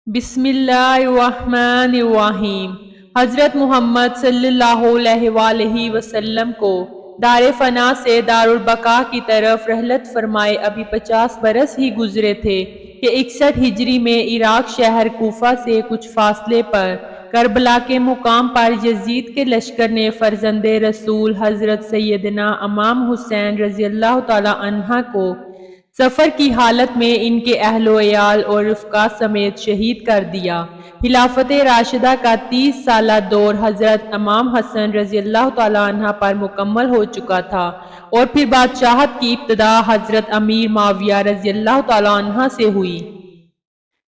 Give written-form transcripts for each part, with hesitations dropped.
بسم اللہ الرحمن الرحیم۔ حضرت محمد صلی اللہ علیہ وآلہ وسلم کو دار فنا سے دار البقاء کی طرف رحلت فرمائے ابھی 50 برس ہی گزرے تھے کہ 61 ہجری میں عراق شہر کوفہ سے کچھ فاصلے پر کربلا کے مقام پر یزید کے لشکر نے فرزند رسول حضرت سیدنا امام حسین رضی اللہ تعالی عنہ کو سفر کی حالت میں ان کے اہل و عیال اور رفقا سمیت شہید کر دیا۔ خلافت راشدہ کا 30 سالہ دور حضرت امام حسن رضی اللہ تعالی عنہ پر مکمل ہو چکا تھا اور پھر بادشاہت کی ابتدا حضرت امیر معاویہ رضی اللہ تعالی عنہ سے ہوئی۔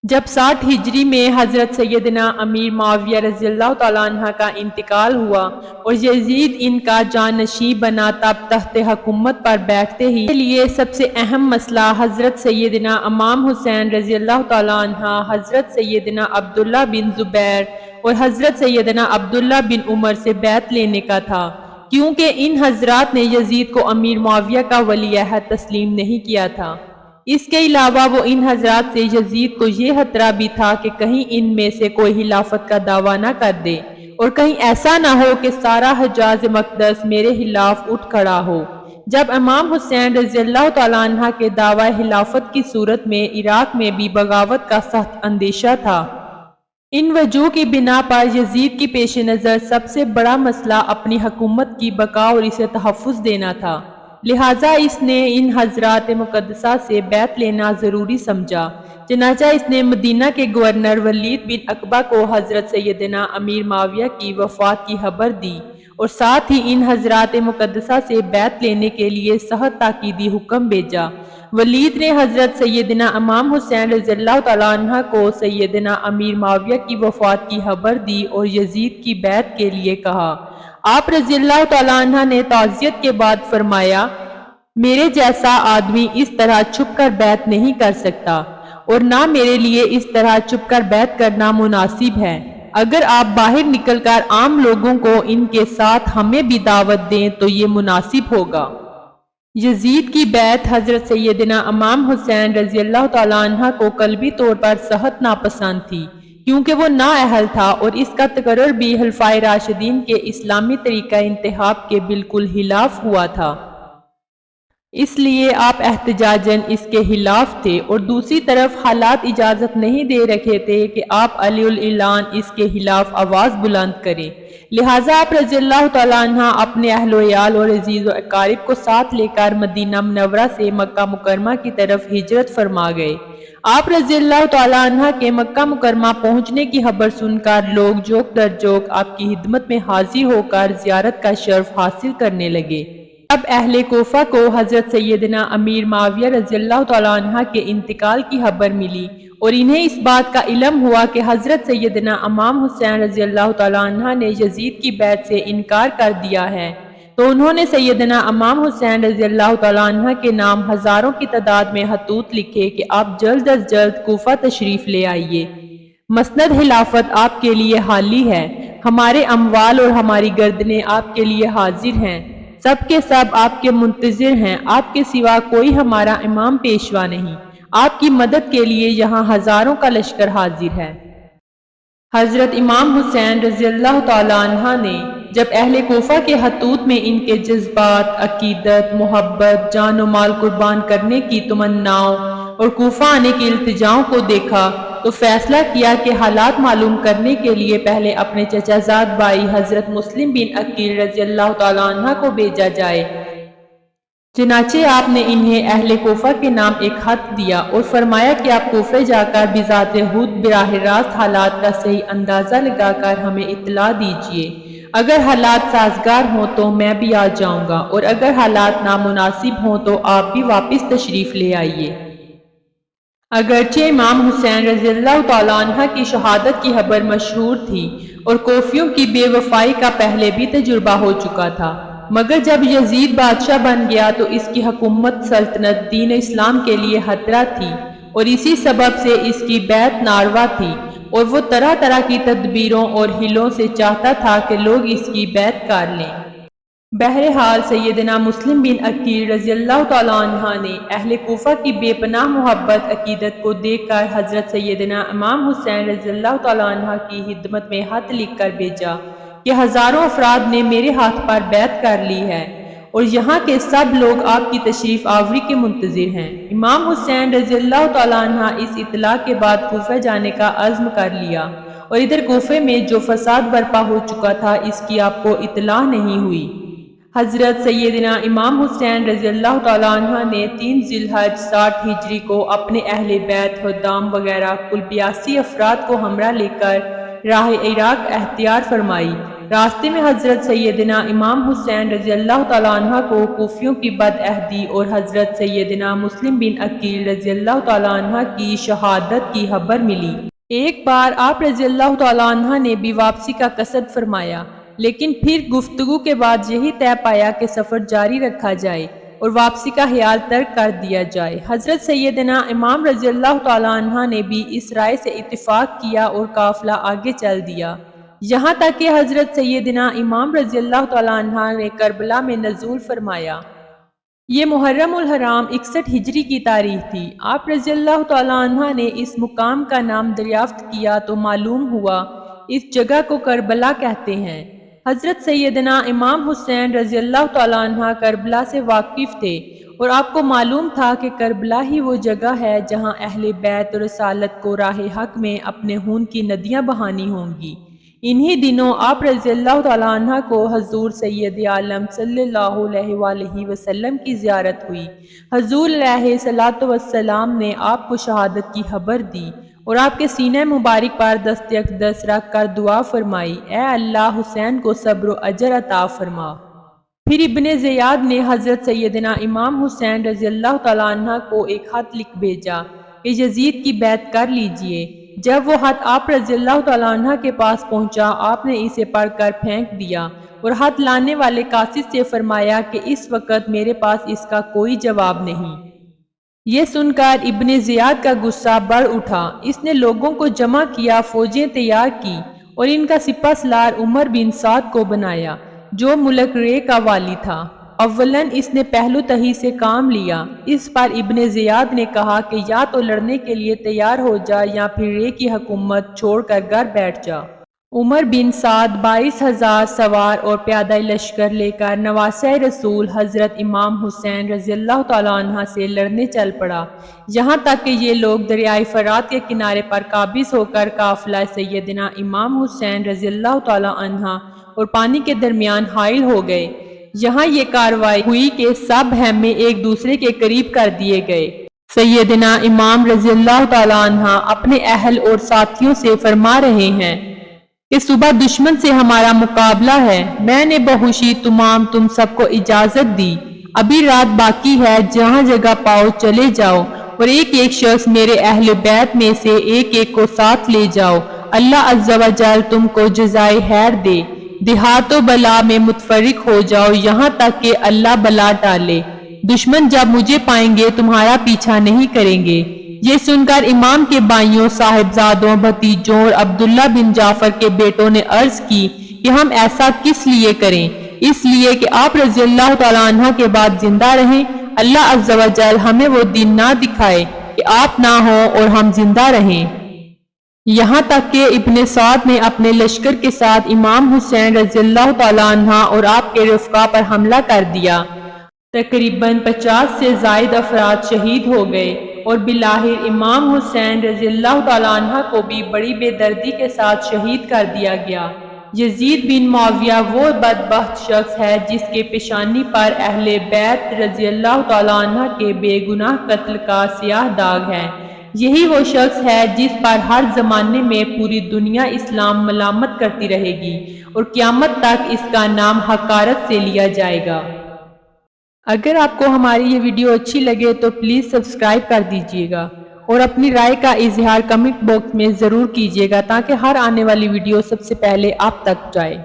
جب 60 ہجری میں حضرت سیدنا امیر معاویہ رضی اللہ تعالی عنہ کا انتقال ہوا اور یزید ان کا جانشین بنا تب تحت حکومت پر بیٹھتے ہی کے لیے سب سے اہم مسئلہ حضرت سیدنا امام حسین رضی اللہ تعالی عنہ، حضرت سیدنا عبداللہ بن زبیر اور حضرت سیدنا عبداللہ بن عمر سے بیعت لینے کا تھا، کیونکہ ان حضرات نے یزید کو امیر معاویہ کا ولی عہد تسلیم نہیں کیا تھا۔ اس کے علاوہ وہ ان حضرات سے یزید کو یہ خطرہ بھی تھا کہ کہیں ان میں سے کوئی خلافت کا دعویٰ نہ کر دے اور کہیں ایسا نہ ہو کہ سارا حجاز مقدس میرے خلاف اٹھ کھڑا ہو۔ جب امام حسین رضی اللہ تعالیٰ عنہ کے دعوی خلافت کی صورت میں عراق میں بھی بغاوت کا سخت اندیشہ تھا۔ ان وجوہ کی بنا پر یزید کی پیش نظر سب سے بڑا مسئلہ اپنی حکومت کی بقا اور اسے تحفظ دینا تھا، لہٰذا اس نے ان حضرات مقدسہ سے بیعت لینا ضروری سمجھا۔ چنانچہ اس نے مدینہ کے گورنر ولید بن عقبہ کو حضرت سیدنا امیر معاویہ کی وفات کی خبر دی اور ساتھ ہی ان حضرات مقدسہ سے بیعت لینے کے لیے سخت تاکیدی حکم بھیجا۔ ولید نے حضرت سیدنا امام حسین رضی اللہ تعالیٰ عنہ کو سیدنا امیر معاویہ کی وفات کی خبر دی اور یزید کی بیعت کے لیے کہا۔ آپ رضی اللہ تعالیٰ عنہ نے تعزیت کے بعد فرمایا، میرے جیسا آدمی اس طرح چھپ کر بیعت نہیں کر سکتا اور نہ میرے لیے اس طرح چھپ کر بیعت کرنا مناسب ہے۔ اگر آپ باہر نکل کر عام لوگوں کو ان کے ساتھ ہمیں بھی دعوت دیں تو یہ مناسب ہوگا۔ یزید کی بیعت حضرت سیدنا امام حسین رضی اللہ تعالیٰ عنہ کو قلبی طور پر سخت ناپسند تھی، کیونکہ وہ نااہل تھا اور اس کا تقرر بھی خلفائے راشدین کے اسلامی طریقہ انتخاب کے بالکل خلاف ہوا تھا۔ اس لیے آپ احتجاجاً اس کے خلاف تھے اور دوسری طرف حالات اجازت نہیں دے رکھے تھے کہ آپ علی الاعلان اس کے خلاف آواز بلند کریں، لہٰذا آپ رضی اللہ تعالیٰ عنہ اپنے اہل و عیال اور عزیز و اقارب کو ساتھ لے کر مدینہ منورہ سے مکہ مکرمہ کی طرف ہجرت فرما گئے۔ آپ رضی اللہ تعالیٰ عنہ کے مکہ مکرمہ پہنچنے کی خبر سن کر لوگ جوک در جوک آپ کی خدمت میں حاضر ہو کر زیارت کا شرف حاصل کرنے لگے۔ اب اہل کوفہ کو حضرت سیدنا امیر معاویہ رضی اللہ تعالیٰ عنہ کے انتقال کی خبر ملی اور انہیں اس بات کا علم ہوا کہ حضرت سیدنا امام حسین رضی اللہ تعالیٰ عنہ نے یزید کی بیعت سے انکار کر دیا ہے، تو انہوں نے سیدنا امام حسین رضی اللہ تعالیٰ عنہ کے نام ہزاروں کی تعداد میں خطوط لکھے کہ آپ جلد از جلد کوفہ تشریف لے آئیے۔ مسند خلافت آپ کے لیے حالی ہے، ہمارے اموال اور ہماری گردنیں آپ کے لیے حاضر ہیں، سب کے سب آپ کے منتظر ہیں، آپ کے سوا کوئی ہمارا امام پیشوا نہیں، آپ کی مدد کے لیے یہاں ہزاروں کا لشکر حاضر ہے۔ حضرت امام حسین رضی اللہ تعالیٰ عنہ نے جب اہل کوفہ کے خطوط میں ان کے جذبات، عقیدت، محبت، جان و مال قربان کرنے کی تمناؤں اور کوفہ آنے کی التجاؤں کو دیکھا تو فیصلہ کیا کہ حالات معلوم کرنے کے لیے پہلے اپنے چچا زاد بھائی حضرت مسلم بن عقیل رضی اللہ تعالیٰ عنہ کو بھیجا جائے۔ چنانچہ آپ نے انہیں اہل کوفہ کے نام ایک خط دیا اور فرمایا کہ آپ کوفہ جا کر بذات خود براہ راست حالات کا صحیح اندازہ لگا کر ہمیں اطلاع دیجیے۔ اگر حالات سازگار ہوں تو میں بھی آ جاؤں گا اور اگر حالات نامناسب ہوں تو آپ بھی واپس تشریف لے آئیے۔ اگرچہ امام حسین رضی اللہ تعالیٰ عنہ کی شہادت کی خبر مشہور تھی اور کوفیوں کی بے وفائی کا پہلے بھی تجربہ ہو چکا تھا، مگر جب یزید بادشاہ بن گیا تو اس کی حکومت سلطنت دین اسلام کے لیے خطرہ تھی اور اسی سبب سے اس کی بیعت ناروا تھی اور وہ طرح طرح کی تدبیروں اور حیلوں سے چاہتا تھا کہ لوگ اس کی بیعت کر لیں۔ بہرحال سیدنا مسلم بن عقیل رضی اللہ تعالیٰ عنہ نے اہل کوفہ کی بے پناہ محبت عقیدت کو دیکھ کر حضرت سیدنا امام حسین رضی اللہ تعالیٰ عنہ کی خدمت میں خط لکھ کر بھیجا کہ ہزاروں افراد نے میرے ہاتھ پر بیعت کر لی ہے اور یہاں کے سب لوگ آپ کی تشریف آوری کے منتظر ہیں۔ امام حسین رضی اللہ تعالیٰ عنہ اس اطلاع کے بعد کوفہ جانے کا عزم کر لیا، اور ادھر کوفے میں جو فساد برپا ہو چکا تھا اس کی آپ کو اطلاع نہیں ہوئی۔ حضرت سیدنا امام حسین رضی اللہ تعالیٰ عنہ نے 3 ذی الحج 60 ہجری کو اپنے اہل بیت خدام وغیرہ کل 82 افراد کو ہمراہ لے کر راہ عراق اختیار فرمائی۔ راستے میں حضرت سیدنا امام حسین رضی اللہ تعالیٰ عنہ کو کوفیوں کی بد عہدی اور حضرت سیدنا مسلم بن عقیل رضی اللہ تعالیٰ عنہ کی شہادت کی خبر ملی۔ ایک بار آپ رضی اللہ تعالیٰ عنہ نے بھی واپسی کا قصد فرمایا، لیکن پھر گفتگو کے بعد یہی طے پایا کہ سفر جاری رکھا جائے اور واپسی کا خیال ترک کر دیا جائے۔ حضرت سیدنا امام رضی اللہ تعالیٰ عنہ نے بھی اس رائے سے اتفاق کیا اور قافلہ آگے چل دیا، یہاں تک کہ حضرت سیدنا امام رضی اللہ تعالیٰ عنہ نے کربلا میں نزول فرمایا۔ یہ محرم الحرام 61 ہجری کی تاریخ تھی۔ آپ رضی اللہ تعالیٰ عنہ نے اس مقام کا نام دریافت کیا تو معلوم ہوا اس جگہ کو کربلا کہتے ہیں۔ حضرت سیدنا امام حسین رضی اللہ تعالیٰ عنہ کربلا سے واقف تھے اور آپ کو معلوم تھا کہ کربلا ہی وہ جگہ ہے جہاں اہل بیت اور رسالت کو راہ حق میں اپنے خون کی ندیاں بہانی ہوں گی۔ انہی دنوں آپ رضی اللہ تعالیٰ عنہ کو حضور سید عالم صلی اللہ علیہ وآلہ وسلم کی زیارت ہوئی۔ حضور علیہ الصلوۃ والسلام نے آپ کو شہادت کی خبر دی اور آپ کے سینہ مبارک پر دست اقدس رکھ کر دعا فرمائی، اے اللہ حسین کو صبر و اجر عطا فرما۔ پھر ابن زیاد نے حضرت سیدنا امام حسین رضی اللہ تعالیٰ عنہ کو ایک خط لکھ بھیجا کہ یزید کی بیعت کر لیجئے۔ جب وہ خط آپ رضی اللہ تعالیٰ عنہ کے پاس پہنچا، آپ نے اسے پڑھ کر پھینک دیا اور خط لانے والے قاصد سے فرمایا کہ اس وقت میرے پاس اس کا کوئی جواب نہیں۔ یہ سن کر ابن زیاد کا غصہ بڑھ اٹھا۔ اس نے لوگوں کو جمع کیا، فوجیں تیار کی اور ان کا سپہ سالار عمر بن سعد کو بنایا جو ملک رے کا والی تھا۔ اولاً اس نے پہلو تہی سے کام لیا۔ اس پر ابن زیاد نے کہا کہ یا تو لڑنے کے لیے تیار ہو جا یا پھر رے کی حکومت چھوڑ کر گھر بیٹھ جا۔ عمر بن سعد 22,000 سوار اور پیادہ لشکر لے کر نواسہ رسول حضرت امام حسین رضی اللہ تعالیٰ عنہ سے لڑنے چل پڑا، یہاں تک کہ یہ لوگ دریائے فرات کے کنارے پر قابض ہو کر قافلہ سیدنا امام حسین رضی اللہ تعالیٰ عنہ اور پانی کے درمیان حائل ہو گئے۔ یہاں یہ کارروائی ہوئی کہ سب خیمے ایک دوسرے کے قریب کر دیے گئے۔ سیدنا امام رضی اللہ تعالیٰ عنہ اپنے اہل اور ساتھیوں سے فرما رہے ہیں کہ صبح دشمن سے ہمارا مقابلہ ہے۔ میں نے بہوشی تم سب کو اجازت دی، ابھی رات باقی ہے، جہاں جگہ پاؤ چلے جاؤ اور ایک ایک شخص میرے اہل بیت میں سے ایک ایک کو ساتھ لے جاؤ، اللہ عز و جل تم کو جزائے خیر دے۔ دیہات و بلا میں متفرق ہو جاؤ یہاں تک کہ اللہ بلا ڈالے، دشمن جب مجھے پائیں گے تمہارا پیچھا نہیں کریں گے۔ یہ سن کر امام کے بھائیوں، صاحبزادوں، بھتیجوں اور عبداللہ بن جعفر کے بیٹوں نے عرض کی کہ ہم ایسا کس لیے کریں؟ اس لیے کہ آپ رضی اللہ تعالیٰ عنہ کے بعد زندہ رہیں، اللہ عز و جل ہمیں وہ دن نہ دکھائے کہ آپ نہ ہوں اور ہم زندہ رہیں۔ یہاں تک کہ ابن سعد نے اپنے لشکر کے ساتھ امام حسین رضی اللہ تعالیٰ عنہ اور آپ کے رفقا پر حملہ کر دیا۔ تقریباً 50 سے زائد افراد شہید ہو گئے اور بالآخر امام حسین رضی اللہ تعالیٰ عنہ کو بھی بڑی بے دردی کے ساتھ شہید کر دیا گیا۔ یزید بن معاویہ وہ بدبخت شخص ہے جس کے پیشانی پر اہل بیت رضی اللہ تعالیٰ عنہ کے بے گناہ قتل کا سیاہ داغ ہے۔ یہی وہ شخص ہے جس پر ہر زمانے میں پوری دنیا اسلام ملامت کرتی رہے گی اور قیامت تک اس کا نام حقارت سے لیا جائے گا۔ اگر آپ کو ہماری یہ ویڈیو اچھی لگے تو پلیز سبسکرائب کر دیجئے گا اور اپنی رائے کا اظہار کمنٹ باکس میں ضرور کیجئے گا تاکہ ہر آنے والی ویڈیو سب سے پہلے آپ تک جائے۔